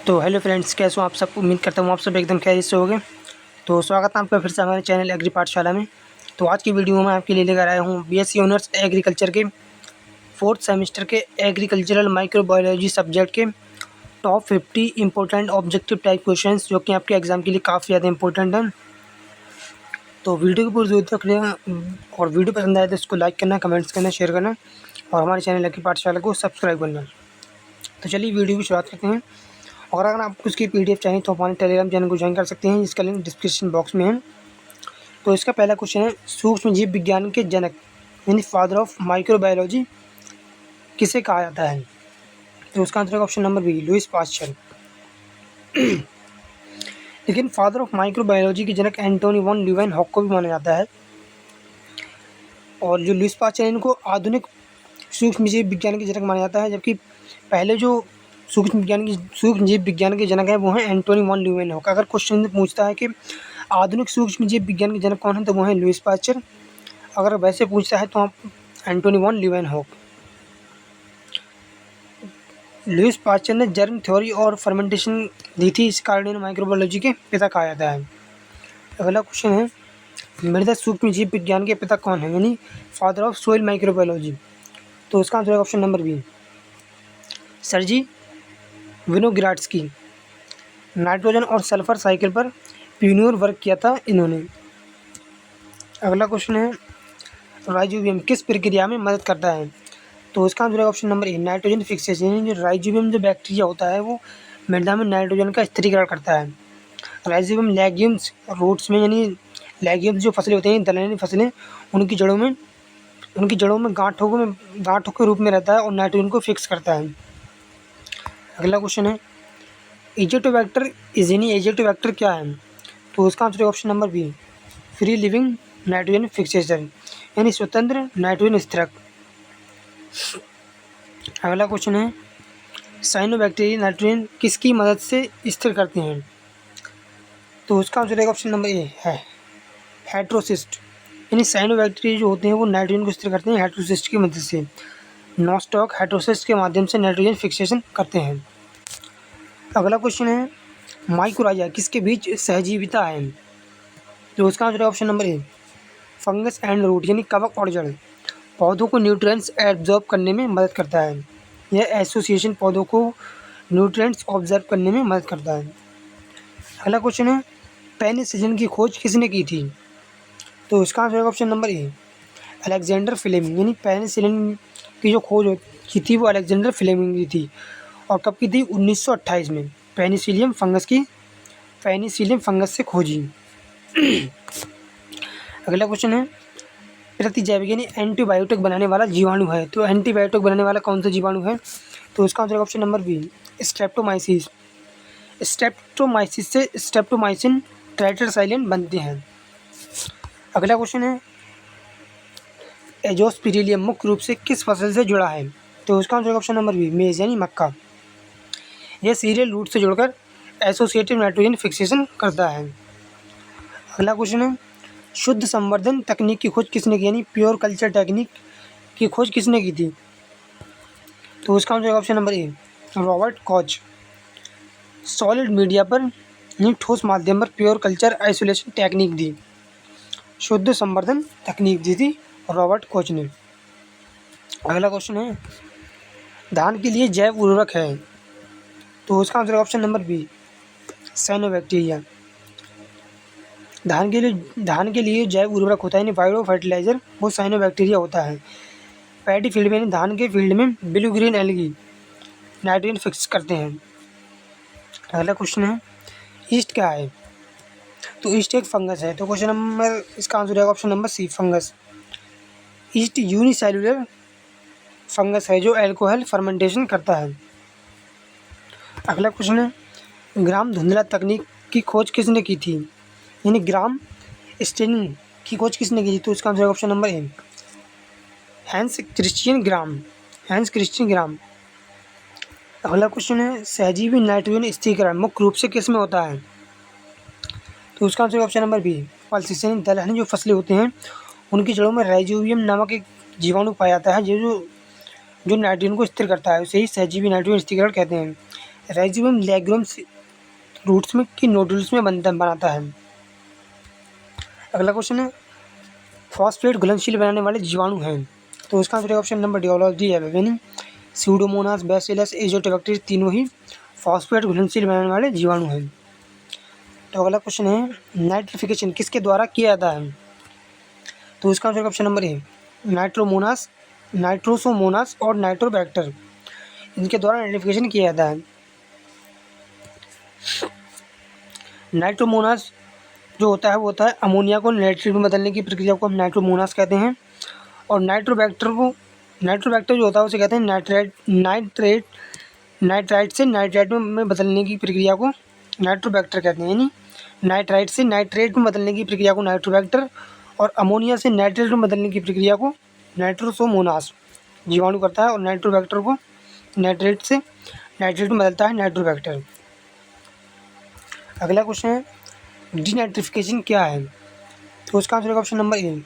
तो hello friends, कैसे हो आप सब। उम्मीद करता हूँ आप सब एकदम खैरियत से होंगे। तो स्वागत है आपका फिर से हमारे चैनल एग्री पाठशाला में। तो आज की वीडियो में आपके लिए लेकर आया हूँ बीएससी ऑनर्स एग्रीकल्चर के 4th सेमेस्टर के एग्रीकल्चरल माइक्रोबायोलॉजी सब्जेक्ट के top 50 important objective type questions, जो कि आपके एग्जाम के लिए काफ़ी ज़्यादा इंपॉर्टेंट हैं। तो वीडियो को पूरी दूर तक रखना और वीडियो पसंद आए तो इसको लाइक करना, कमेंट्स करना, शेयर करना और हमारे चैनल एग्री पाठशाला को सब्सक्राइब करना। तो चलिए वीडियो की शुरुआत करते हैं। और अगर आपको उसकी पीडीएफ चाहिए तो हमारे टेलीग्राम चैनल को ज्वाइन कर सकते हैं, जिसका लिंक डिस्क्रिप्शन बॉक्स में है। तो इसका पहला क्वेश्चन है, सूक्ष्म जीव विज्ञान के जनक यानी फादर ऑफ माइक्रोबायोलॉजी किसे कहा जाता है। तो उसका आंसर है option number B, Louis Pasteur. लेकिन फादर ऑफ माइक्रोबायोलॉजी के जनक एंटोनी वॉन ल्यूवेनहॉक को भी माना जाता है। और जो लुईस पास्चर, इनको आधुनिक सूक्ष्म जीव विज्ञान के जनक माना जाता है, जबकि पहले जो सूक्ष्म जीव विज्ञान के जनक है वो हैं एंटोनी वॉन ल्यूवेनहॉक। अगर क्वेश्चन पूछता है कि आधुनिक सूक्ष्म जीव विज्ञान के जनक कौन है, तो वो हैं लुईस पास्चर। अगर वैसे पूछता है तो आप Antony von Leeuwenhoek. Lewis pasture ने जर्म थ्योरी और फर्मेंटेशन दी थी, इस कारण इन्हें माइक्रोबायोलॉजी के पिता कहा जाता है। अगला क्वेश्चन है, मृदा सूक्ष्म जीव विज्ञान के पिता कौन है, यानी फादर ऑफ सोइल माइक्रोबायोलॉजी। तो उसका आंसर है ऑप्शन नंबर बी, सर्जी विनोग्राड्स्की। नाइट्रोजन और सल्फर साइकिल पर प्यूनियर वर्क किया था इन्होंने। अगला क्वेश्चन है, राइजोबियम किस प्रक्रिया में मदद करता है। तो इसका आंसर है ऑप्शन नंबर ए, नाइट्रोजन फिक्सेशन। यानी जो राइजोबियम जो बैक्टीरिया होता है वो मृदा में नाइट्रोजन का स्थिरीकरण करता है। राइजोबियम लेग्यूम्स रूट्स में, यानी लेग्यूम्स जो फसलें होती हैं, दलहनी फसलें, उनकी जड़ों में गांठों के रूप में रहता है और नाइट्रोजन को फिक्स करता है। अगला क्वेश्चन है, एजेटोबैक्टर इज़िनी एजेटोबैक्टर क्या है। तो उसका आंसर है option number B, free living nitrogen fixation, यानी स्वतंत्र नाइट्रोजन स्थिरक। अगला क्वेश्चन है, साइनोबैक्टीरिया नाइट्रोजन किसकी मदद से स्थिर करते हैं। तो उसका आंसर है ऑप्शन नंबर ए है, हेट्रोसिस्ट। यानी साइनोबैक्टीरिया जो होते हैं वो नाइट्रोजन को स्थिर करते हैं हेट्रोसिस्ट की मदद से। नॉस्टॉक हेट्रोसिस्ट के माध्यम से नाइट्रोजन फिक्सेशन करते हैं। अगला क्वेश्चन है, माइकोराइजा किसके बीच सहजीविता है। तो उसका आंसर है option number A, fungus and root. यानी कवक और जड़ पौधों को न्यूट्रिएंट्स एब्जॉर्ब करने में मदद करता है। यह एसोसिएशन पौधों को न्यूट्रिएंट्स ऑब्जर्व करने में मदद करता है। अगला क्वेश्चन है, पेनिसिलिन की खोज किसने की थी। तो इसका आंसर है option number A, Alexander Fleming. यानी पेनिसिलिन की जो खोज की थी वो अलेक्जेंडर फ्लेमिंग की थी। और कब की थी, 1928 में पेनिसिलियम फंगस से खोजी। अगला क्वेश्चन है, प्रतिजैविक यानी एंटीबायोटिक बनाने वाला जीवाणु है। तो एंटीबायोटिक बनाने वाला कौन सा जीवाणु है। तो इसका answer option number B, streptomyces. Streptomyces से स्ट्रेप्टोमाइसिन टेट्रासाइक्लिन बनते हैं। अगला क्वेश्चन है, एजोस्पिरिलियम मुख्य रूप से किस फसल से जुड़ा है। तो उसका आंसर ऑप्शन नंबर बी, मेज यानी मक्का। यह सीरियल रूट से जुड़कर एसोसिएटिव नाइट्रोजन फिक्सेशन करता है। अगला क्वेश्चन है, शुद्ध संवर्धन तकनीक की खोज किसने की, यानी प्योर कल्चर टेक्निक की खोज किसने की थी। तो उसका आंसर ऑप्शन नंबर ए, रॉबर्ट कॉच। सॉलिड मीडिया पर यानी ठोस माध्यम पर प्योर कल्चर आइसोलेशन टेक्निक दी, शुद्ध संवर्धन तकनीक दी थी रॉबर्ट कॉच ने। अगला क्वेश्चन है, धान के लिए जैव उर्वरक है। तो उसका answer option number B, cyanobacteria. धान के लिए जैव उर्वरक होता है यानी बायो फर्टिलाइजर, वो साइनोबैक्टीरिया होता है। पैडी फील्ड में यानी धान के फील्ड में blue green algae nitrogen fix करते हैं। अगला क्वेश्चन है, ईस्ट क्या है। तो ईस्ट एक फंगस है। तो क्वेश्चन नंबर, इसका आंसर है option number C, fungus. Yeast unicellular fungus है जो अल्कोहल फर्मेंटेशन करता है। अगला क्वेश्चन है, ग्राम धुंधला तकनीक की खोज किसने की थी, यानी ग्राम स्टेनिंग की खोज किसने की थी। तो इसका आंसर है ऑप्शन नंबर ए, हैंस क्रिश्चियन ग्राम। अगला क्वेश्चन है, सहजीवी नाइट्रोजन स्थिरीकरण मुख्य रूप से किस में होता है। तो उसका answer option number B, pulses. यानी दलहनी जो फसलें होती हैं उनकी जड़ों में राइजोबियम नामक एक जीवाणु पाया जाता है जो नाइट्रोजन को स्थिर करता है, उसे ही सहजीवी नाइट्रोजन स्थिरीकरण कहते हैं। राइजोबियम लेग्यूम्स रूट्स में कि नोडुल्स में बनाता है। अगला क्वेश्चन है फॉस्फेट घुलनशील बनाने वाले जीवाणु हैं, तो उसका आंसर है ऑप्शन नंबर डी ऑल यानी स्यूडोमोनास, बैसिलस, एजोटेरिक्टिस तीनों ही फॉस्फेट घुलनशील बनाने वाले जीवाणु हैं। तो अगला क्वेश्चन है नाइट्रिफिकेशन किसके द्वारा किया जाता है, तो इसका answer option number A nitromonas, nitrosomonas और नाइट्रोबैक्टर, इनके द्वारा नाइट्रिफिकेशन किया जाता है। नाइट्रोमोनास जो होता है वो होता है अमोनिया को नाइट्रेट में बदलने की प्रक्रिया को हम नाइट्रोमोनास कहते हैं, और नाइट्रोबैक्टर जो होता है उसे कहते हैं नाइट्राइट से नाइट्रेट में बदलने की प्रक्रिया को नाइट्रोबैक्टर कहते हैं, यानी नाइट्राइट से नाइट्रेट में बदलने की प्रक्रिया को नाइट्रोबैक्टर और अमोनिया से नाइट्रेट में बदलने की प्रक्रिया को नाइट्रोसोमोनास जीवाणु करता है, और नाइट्रोबैक्टर को नाइट्रेट से नाइट्रेट में बदलता है नाइट्रोबैक्टर। अगला क्वेश्चन है डीनाइट्रिफिकेशन क्या है, तो उसका आंसर ऑप्शन नंबर ए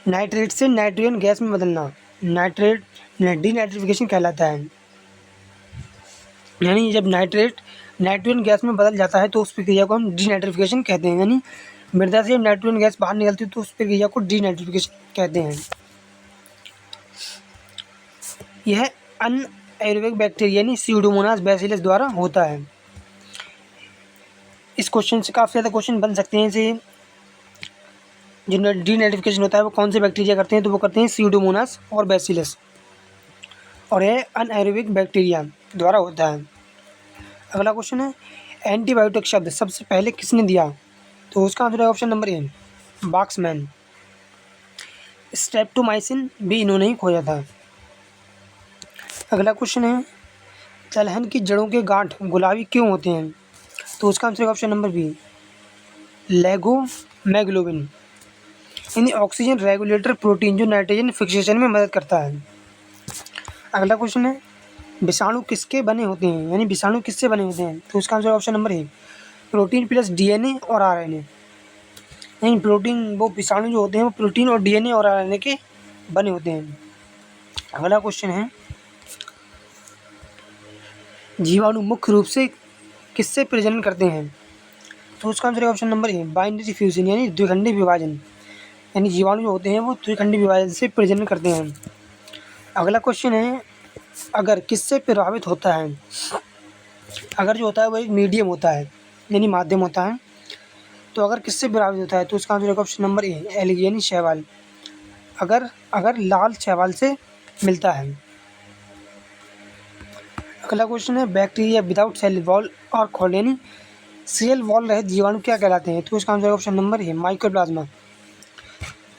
नाइट्रेट से नाइट्रोजन गैस में बदलना नाइट्रेट डीनाइट्रिफिकेशन कहलाता है। यानी जब नाइट्रेट नाइट्रोजन गैस में बदल जाता है तो उस प्रक्रिया को हम डीनाइट्रिफिकेशन कहते हैं, यानी मृदा से जब नाइट्रोजन गैस बाहर निकलती है तो उस प्रक्रिया को डीनाइट्रिफिकेशन कहते हैं। यह अनएरोबिक बैक्टीरिया यानी स्यूडोमोनास बैसिलस द्वारा होता है। इस क्वेश्चन से काफ़ी ज़्यादा क्वेश्चन बन सकते हैं, जैसे जो डीनाइट्रिफिकेशन होता है वो कौन से बैक्टीरिया करते हैं, तो वो करते हैं स्यूडोमोनास और बैसिलस, और यह अनएरोबिक बैक्टीरिया द्वारा होता है। अगला क्वेश्चन है एंटीबायोटिक शब्द सबसे पहले किसने दिया, तो उसका आंसर है ऑप्शन नंबर ए बॉक्समैन। स्ट्रेप्टोमाइसिन भी इन्होंने ही खोजा था। अगला क्वेश्चन है तिलहन की जड़ों के गांठ गुलाबी क्यों होते हैं, तो उसका आंसर है ऑप्शन नंबर बी लेगोमैग्लोबिन, यानी ऑक्सीजन रेगुलेटर प्रोटीन जो नाइट्रोजन फिक्सेशन में मदद करता है। अगला क्वेश्चन है विषाणु किसके बने होते हैं, यानी विषाणु किससे बने होते हैं, तो उसका आंसर ऑप्शन नंबर ए प्रोटीन प्लस डीएनए और आरएनए, यानी प्रोटीन वो विषाणु जो होते हैं वो प्रोटीन और डीएनए और आरएनए के बने होते हैं। अगला क्वेश्चन है जीवाणु मुख्य रूप से किससे प्रजनन करते हैं, तो उसका आंसर है option number a binary fusion, यानी द्विखंडी विभाजन, यानी जीवाणु जो होते हैं वो द्विखंडी विभाजन से प्रजनन करते हैं। अगला क्वेश्चन है अगर किससे प्रभावित होता है, अगर जो होता है वो एक मीडियम होता है यानी माध्यम होता है, तो अगर किससे प्रभावित होता है, तो उसका आंसर ऑप्शन नंबर ए एलगी यानी शैवाल, अगर लाल शैवाल से मिलता है। अगला क्वेश्चन है बैक्टीरिया विदाउट सेल वॉल और खोल यानी सेल वॉल रहित जीवाणु क्या कहलाते हैं, तो इसका आंसर ऑप्शन नंबर है माइकोप्लाज्मा।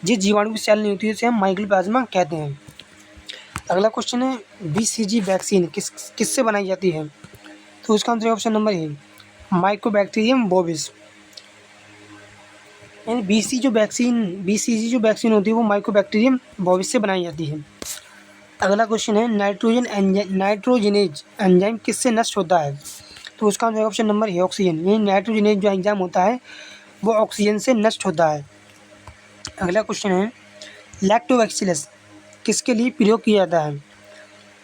जिस जीवाणु की सेल नहीं होती है उसे हम माइकोप्लाज्मा कहते हैं। अगला क्वेश्चन है बीसीजी वैक्सीन किससे बनाई जाती है, तो उसका आंसर ऑप्शन नंबर है माइकोबैक्टीरियम बोविस, यानी बीसीजी जो वैक्सीन होती है वो माइकोबैक्टीरियम बोविस से बनाई जाती है। अगला क्वेश्चन है नाइट्रोजनेज एंजाइम किससे नष्ट होता है, तो उसका आंसर ऑप्शन नंबर है ऑक्सीजन, यानी नाइट्रोजनेज जो एंजाइम होता है वो ऑक्सीजन से नष्ट होता है। अगला क्वेश्चन है लैक्टोबैसिलस किसके लिए प्रयोग किया जाता है,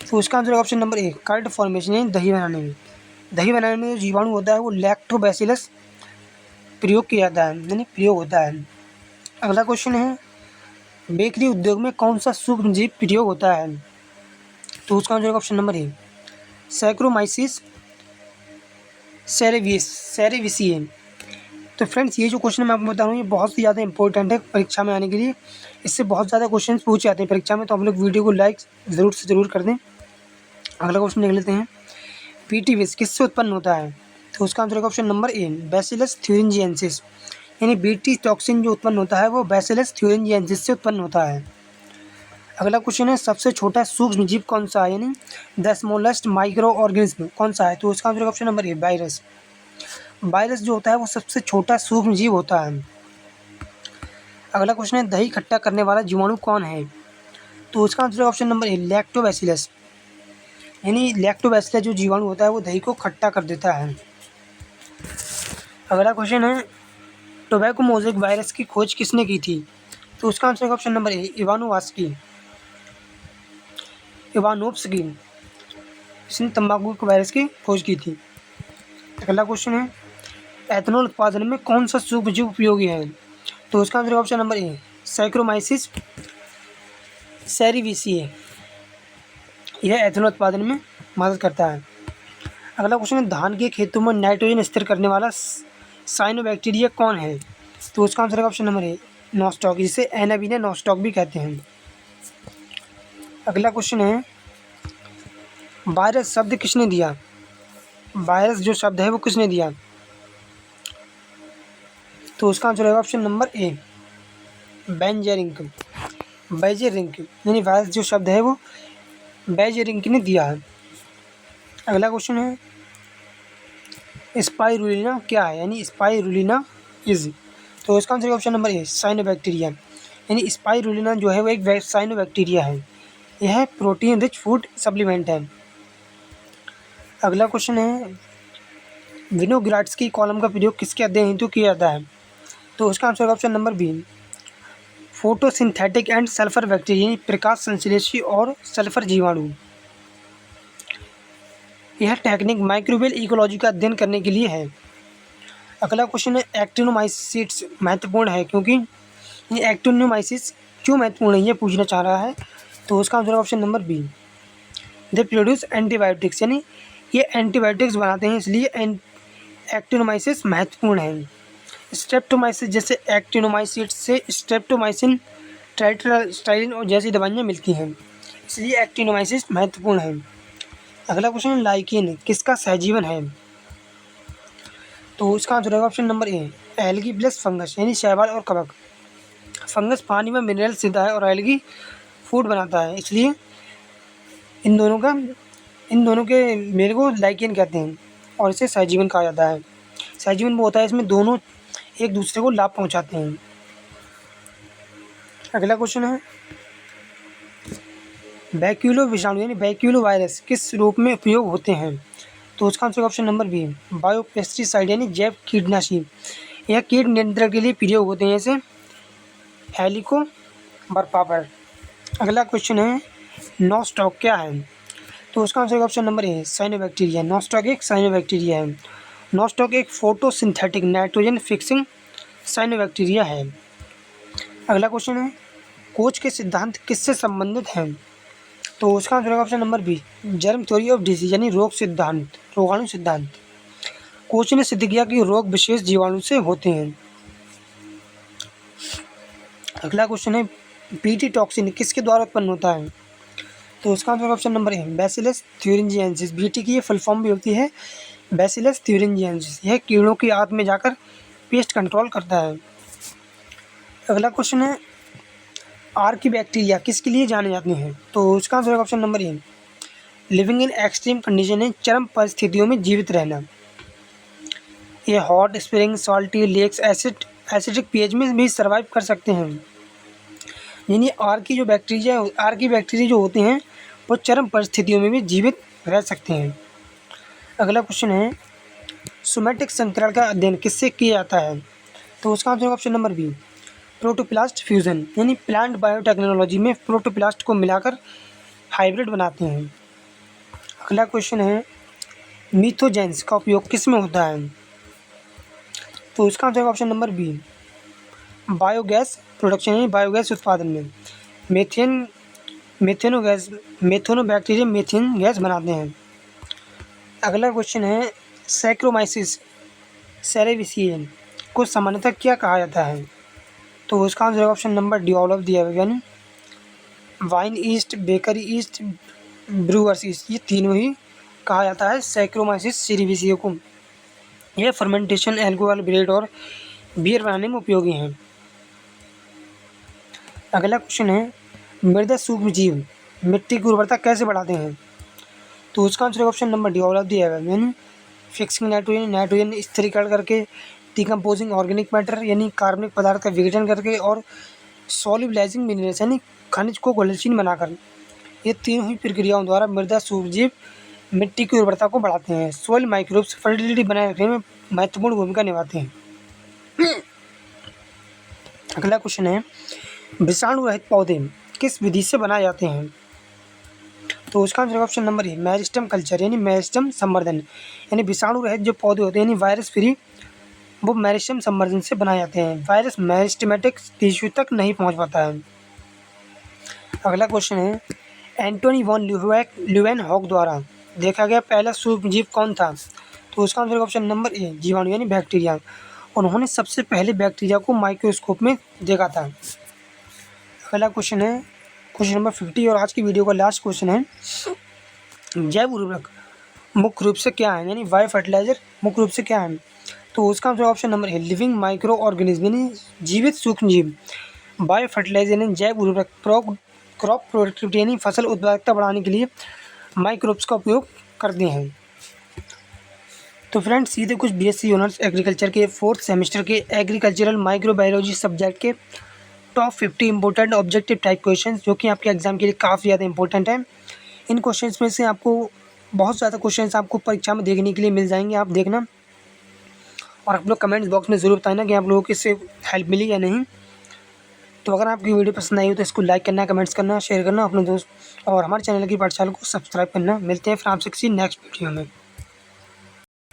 तो उसका answer option number A curd formation, यानी दही बनाने में जो जीवाणु होता है वो लैक्टोबैसिलस प्रयोग किया जाता है, यानी प्रयोग होता है। अगला क्वेश्चन है बेकरी उद्योग में कौन सा सूक्ष्म जीव प्रयोग होता है, तो उसका answer option number A saccharomyces cerevisiae. तो फ्रेंड्स ये जो क्वेश्चन मैं आपको बता रहा हूँ ये बहुत ही ज़्यादा इंपॉर्टेंट है परीक्षा में आने के लिए, इससे बहुत ज़्यादा क्वेश्चन पूछे जाते हैं परीक्षा में, तो आप लोग वीडियो को लाइक ज़रूर से ज़रूर कर दें। अगला क्वेश्चन देख लेते हैं पीटी विष किससे उत्पन्न होता है, तो उसका answer option number A bacillus thuringiensis, यानी बीटी टॉक्सिन जो उत्पन्न होता है वो बैसिलस थ्यूरिंजिएंसिस से उत्पन्न होता है। अगला क्वेश्चन है सबसे छोटा सूक्ष्म जीव कौन सा है, यानी द स्मॉलेस्ट माइक्रो ऑर्गेनिज्म कौन सा है, तो उसका आंसर ऑप्शन नंबर ए वायरस। वायरस जो होता है वो सबसे छोटा सूक्ष्म जीव होता है। अगला क्वेश्चन है दही खट्टा करने वाला जीवाणु कौन है, तो उसका आंसर ऑप्शन नंबर ए लैक्टोबैसिलस, यानी लैक्टोबैसिलस जो जीवाणु होता है वो दही को खट्टा कर देता है। अगला क्वेश्चन है टोबैको मोज़ेक वायरस की खोज किसने की थी, तो उसका आंसर ऑप्शन नंबर ए इवानोव्स्की। इसने तंबाकू के वायरस की खोज की थी। अगला क्वेश्चन है, एथेनॉल उत्पादन में कौन सा सूक्ष्मजीव उपयोगी है? तो उसका आंसर ऑप्शन नंबर ए साइक्रोमाइसिस सेरिविसिए, यह एथेनॉल उत्पादन में मदद करता है। अगला क्वेश्चन है, धान के खेतों में नाइट्रोजन स्थिर करने वाला साइनोबैक्टीरिया कौन है? तो उसका आंसर ऑप्शन नंबर ए नॉस्टॉक, जिसे एनाबीना नॉस्टॉक भी कहते हैं। अगला क्वेश्चन है, वायरस शब्द किसने दिया? वायरस जो शब्द है वो किसने दिया? तो उसका आंसर है ऑप्शन नंबर ए बेंजेरिंक, बेजेरिंक, यानी वायरस जो शब्द है वो बेजेरिंक ने दिया है। अगला क्वेश्चन है, स्पाइरुलिना क्या है? यानी स्पाइरुलिना इज, तो इसका आंसर ऑप्शन नंबर ए साइनोबैक्टीरिया, यानी स्पाइरुलिना जो है वो एक साइनोबैक्टीरिया है। यह प्रोटीन रिच फूड सप्लीमेंट है। अगला क्वेश्चन है, विनोग्राड्स्की कॉलम का प्रयोग किसके अध्ययन हेतु किया जाता है? तो उसका answer option number B photosynthetic and sulphur bacteria, यानी प्रकाश संश्लेषी और सल्फर जीवाणु। यह टेक्निक माइक्रोबियल इकोलॉजी का अध्ययन करने के लिए है। अगला क्वेश्चन है, एक्टिनोमाइसिट्स महत्वपूर्ण है क्योंकि, ये एक्टिनोमाइसिस क्यों महत्वपूर्ण है ये पूछना चाह रहा है। तो उसका answer option number B they produce antibiotics, यानी ये एंटीबायोटिक्स बनाते हैं, इसलिए एक्टिनोमाइसिस महत्वपूर्ण है। स्ट्रेप्टोमाइसिस जैसे एक्टिनोमाइसिट्स से स्ट्रेप्टोमाइसिन, ट्राइट्रास्टाइलिन और जैसी दवाइयाँ मिलती हैं, इसलिए एक्टिनोमाइसिस महत्वपूर्ण है। अगला क्वेश्चन है, लाइकेन किसका सहजीवन है? तो इसका आंसर है ऑप्शन नंबर ए एल्गी प्लस फंगस, यानी शैवाल और कवक। फंगस पानी में मिनरल्स देता है और एल्गी फूड बनाता है, इसलिए इन दोनों के मेल को लाइकेन कहते हैं और इसे सहजीवन कहा जाता है। सहजीवन वो होता है इसमें दोनों एक दूसरे को लाभ पहुंचाते हैं। अगला क्वेश्चन है, बैक्यूलो विषाणु यानी बैक्यूलो वायरस किस रूप में उपयोग होते हैं? तो उसका answer option number B biopesticide, यानी जैव कीटनाशी। यह कीट नियंत्रण के लिए प्रयोग होते हैं, जैसे हेलिकोबैक्टर। अगला क्वेश्चन है, नॉस्टॉक क्या है? तो उसका आंसर ऑप्शन नंबर ए साइनोबैक्टीरिया। नॉस्टॉक एक साइनोबैक्टीरिया है। नॉस्टॉक एक फोटोसिंथेटिक नाइट्रोजन फिक्सिंग साइनोबैक्टीरिया है। अगला क्वेश्चन है, कोच के सिद्धांत किससे संबंधित हैं? तो उसका answer option number B germ theory of disease, यानी रोगाणु सिद्धांत। कोच ने सिद्ध किया कि रोग विशेष जीवाणु से होते हैं। अगला क्वेश्चन है, बीटी टॉक्सिन किसके द्वारा उत्पन्न होता है? तो उसका answer option number A bacillus thuringiensis. BT की ये फुल फॉर्म भी होती है बैसिलस थ्यूरिंजिएंसिस। यह कीड़ों की आंत में जाकर पेस्ट कंट्रोल करता है। अगला क्वेश्चन है, आर्की बैक्टीरिया किसके लिए जाने जाते हैं? तो उसका answer option number A living in extreme condition, है चरम परिस्थितियों में जीवित रहना। ये hot spring, salty lakes, acidic pH में भी सर्वाइव कर सकते हैं। यानी आर्की बैक्टीरिया जो होते हैं वो चरम परिस्थितियों में भी जीवित रह सकते हैं। अगला क्वेश्चन है, सोमैटिक संकरण का अध्ययन किससे किया जाता है? तो उसका answer option number B protoplast fusion, यानी प्लांट बायोटेक्नोलॉजी में प्रोटोप्लास्ट को मिलाकर हाइब्रिड बनाते हैं। अगला क्वेश्चन है, मीथोजेंस का उपयोग किस में होता है? तो उसका answer option number B biogas production, यानी बायोगैस उत्पादन में। मेथेनोबैक्टीरिया मीथेन गैस बनाते हैं। अगला क्वेश्चन है, सैक्रोमाइसिस सेरेविसिए को सामान्यतः क्या कहा जाता है? तो उसका answer option number D all of दिया हुआ, यानी wine east, bakery east, brewers yeast, ये तीनों ही कहा जाता है सैक्रोमाइसिस सेरेविसिए को। यह फर्मेंटेशन, एल्कोहल, ब्रेड और बियर बनाने में उपयोगी हैं। अगला क्वेश्चन है, मृदा सूक्ष्मजीव मिट्टी की उर्वरता कैसे बढ़ाते हैं? तो उसका answer option number D all of दिया हुआ, यानी फिक्सिंग नाइट्रोजन स्थिरीकरण करके, डिकम्पोजिंग ऑर्गेनिक मैटर यानी कार्बनिक पदार्थ का विघटन करके, और सॉल्युबलाइजिंग मिनरल्स यानी खनिज को घुलनशील बनाकर। ये तीनों ही प्रक्रियाओं द्वारा मृदा सूक्ष्मजीव मिट्टी की उर्वरता को बढ़ाते हैं। सोइल माइक्रोब्स फर्टिलिटी बनाए रखने में महत्वपूर्ण भूमिका निभाते हैं। अगला क्वेश्चन है, विषाणु रहित पौधे किस विधि से बनाए जाते हैं? तो उसका आंसर ऑप्शन नंबर ए मेरिस्टम कल्चर यानी मेरिस्टम संवर्धन, यानी विषाणु रहित जो पौधे होते हैं यानी वायरस फ्री, वो मेरिस्टम संवर्धन से बनाए जाते हैं। वायरस मेरिस्टेमेटिक टिश्यू तक नहीं पहुंच पाता है। अगला क्वेश्चन है, एंटोनी वॉन ल्यूवेनहॉक द्वारा देखा गया पहला सूक्ष्मजीव कौन था? तो उसका आंसर ऑप्शन नंबर ए जीवाणु यानी बैक्टीरिया। उन्होंने सबसे पहले बैक्टीरिया को माइक्रोस्कोप में देखा था। अगला क्वेश्चन है क्वेश्चन नंबर 50 और आज की वीडियो का लास्ट क्वेश्चन है, जैव उर्वरक मुख्य रूप से क्या है यानी बायो फर्टिलाइजर मुख्य रूप से क्या है? तो उसका आंसर ऑप्शन नंबर है लिविंग माइक्रो ऑर्गेनिज्म यानी जीवित सूक्ष्मजीव। बायो फर्टिलाइजर यानी जैव उर्वरक क्रॉप प्रोडक्टिविटी यानी फसल उत्पादकता बढ़ाने के लिए माइक्रोब्स का उपयोग करते हैं। तो फ्रेंड्स, ये थे कुछ बीएससी ऑनर्स एग्रीकल्चर के 4th सेमेस्टर के एग्रीकल्चरल माइक्रोबायोलॉजी सब्जेक्ट के top 50 important objective type questions, जो कि आपके एग्जाम के लिए काफ़ी ज़्यादा इंपॉर्टेंट है। इन क्वेश्चंस में से आपको बहुत ज़्यादा क्वेश्चंस आपको परीक्षा में देखने के लिए मिल जाएंगे, आप देखना। और आप लोग कमेंट्स बॉक्स में ज़रूर बताना कि आप लोगों को इससे हेल्प मिली या नहीं। तो अगर आपकी वीडियो पसंद आई हो तो इसको लाइक करना, कमेंट्स करना, शेयर करना अपने दोस्त, और हमारे चैनल की पाठशाला को सब्सक्राइब करना। मिलते हैं फिर आपसे किसी नेक्स्ट वीडियो में।